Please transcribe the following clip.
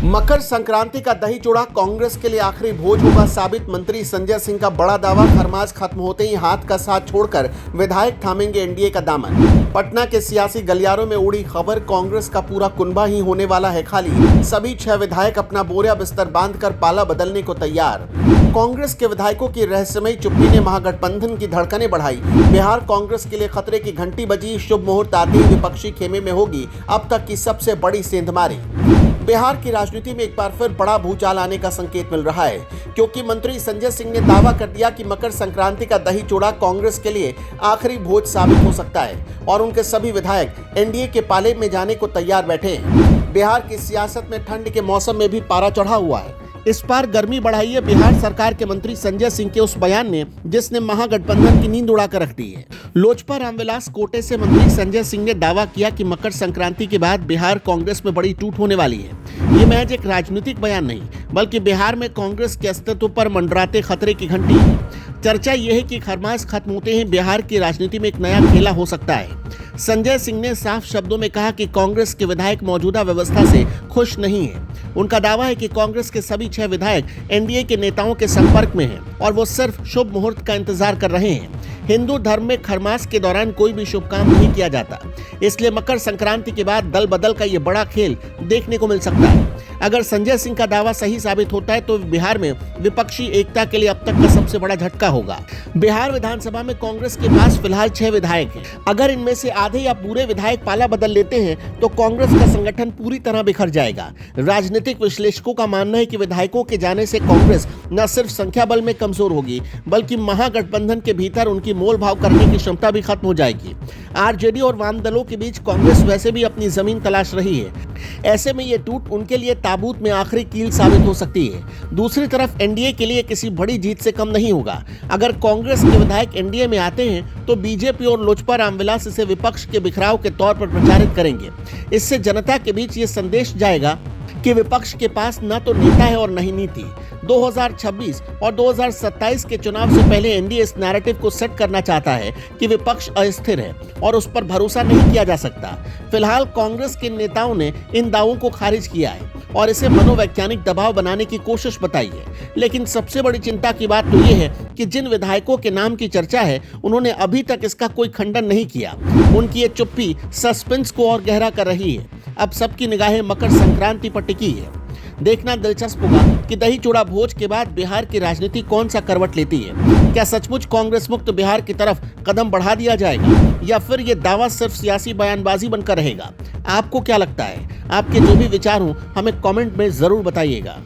मकर संक्रांति का दही चूड़ा कांग्रेस के लिए आखिरी भोज होगा साबित। मंत्री संजय सिंह का बड़ा दावा। खरमास खत्म होते ही हाथ का साथ छोड़कर विधायक थामेंगे एनडीए का दामन। पटना के सियासी गलियारों में उड़ी खबर, कांग्रेस का पूरा कुनबा ही होने वाला है खाली। सभी 6 विधायक अपना बोरिया बिस्तर बांधकर पाला बदलने को तैयार। कांग्रेस के विधायकों की रहस्यमयी चुप्पी ने महागठबंधन की धड़कनें बढ़ाई। बिहार कांग्रेस के लिए खतरे की घंटी बजी। शुभ मुहूर्त आते ही विपक्षी खेमे में होगी अब तक की सबसे बड़ी सेंधमारी। बिहार की राजनीति में एक बार फिर बड़ा भूचाल आने का संकेत मिल रहा है, क्योंकि मंत्री संजय सिंह ने दावा कर दिया कि मकर संक्रांति का दही चूड़ा कांग्रेस के लिए आखिरी भोज साबित हो सकता है और उनके सभी विधायक एनडीए के पाले में जाने को तैयार बैठे हैं। बिहार की सियासत में ठंड के मौसम में भी पारा चढ़ा हुआ है। इस बार गर्मी बढ़ाई है बिहार सरकार के मंत्री संजय सिंह के उस बयान ने, जिसने महागठबंधन की नींद उड़ाकर रख दी है। लोजपा रामविलास कोटे से मंत्री संजय सिंह ने दावा किया कि मकर संक्रांति के बाद बिहार कांग्रेस में बड़ी टूट होने वाली है। ये महज एक राजनीतिक बयान नहीं, बल्कि बिहार में कांग्रेस के अस्तित्व पर मंडराते खतरे की घंटी है। चर्चा यह है कि खरमास खत्म होते ही बिहार की राजनीति में एक नया खेला हो सकता है। संजय सिंह ने साफ शब्दों में कहा कि कांग्रेस के विधायक मौजूदा व्यवस्था से खुश नहीं है। उनका दावा है कि कांग्रेस के सभी 6 विधायक एनडीए के नेताओं के संपर्क में हैं और वो सिर्फ शुभ मुहूर्त का इंतजार कर रहे हैं। हिंदू धर्म में खरमास के दौरान कोई भी शुभ काम नहीं किया जाता, इसलिए मकर संक्रांति के बाद दल बदल का ये बड़ा खेल देखने को मिल सकता है। अगर संजय सिंह का दावा सही साबित होता है तो बिहार में विपक्षी एकता के लिए अब तक का सबसे बड़ा झटका होगा। बिहार विधानसभा में कांग्रेस के पास फिलहाल 6 विधायक हैं। अगर इनमें से आधे या पूरे विधायक पाला बदल लेते हैं तो कांग्रेस का संगठन पूरी तरह बिखर जाएगा। राजनीतिक विश्लेषकों का मानना है कि विधायकों के जाने से कांग्रेस न सिर्फ संख्या बल में कमजोर होगी, बल्कि महागठबंधन के भीतर उनकी मोल भाव करने की क्षमता भी खत्म हो जाएगी। आरजेडी और वाम दलों के बीच कांग्रेस वैसे भी अपनी जमीन तलाश रही है। ऐसे में ये टूट उनके लिए ताबूत में आखिरी कील साबित हो सकती है। दूसरी तरफ एनडीए के लिए किसी बड़ी जीत से कम नहीं होगा। अगर कांग्रेस के विधायक एनडीए में आते हैं तो बीजेपी और लोजपा रामविलास इसे विपक्ष के बिखराव के तौर पर प्रचारित करेंगे। इससे जनता के बीच ये संदेश जाएगा कि विपक्ष के पास न तो नेता है और न ही नीति। 2026 और 2027 के चुनाव से पहले एनडीए इस नैरेटिव को सेट करना चाहता है कि विपक्ष अस्थिर है और उस पर भरोसा नहीं किया जा सकता। फिलहाल कांग्रेस के नेताओं ने इन दावों को खारिज किया है और इसे मनोवैज्ञानिक दबाव बनाने की कोशिश बताई है। लेकिन सबसे बड़ी चिंता की बात तो ये है कि जिन विधायकों के नाम की चर्चा है, उन्होंने अभी तक इसका कोई खंडन नहीं किया। उनकी ये चुप्पी सस्पेंस को और गहरा कर रही है। अब सबकी निगाहें मकर संक्रांति पर टिकी है। देखना दिलचस्प होगा कि दही चूड़ा भोज के बाद बिहार की राजनीति कौन सा करवट लेती है। क्या सचमुच कांग्रेस मुक्त बिहार की तरफ कदम बढ़ा दिया जाएगा, या फिर ये दावा सिर्फ सियासी बयानबाजी बनकर रहेगा? आपको क्या लगता है? आपके जो भी विचार हों हमें कमेंट में जरूर बताइएगा।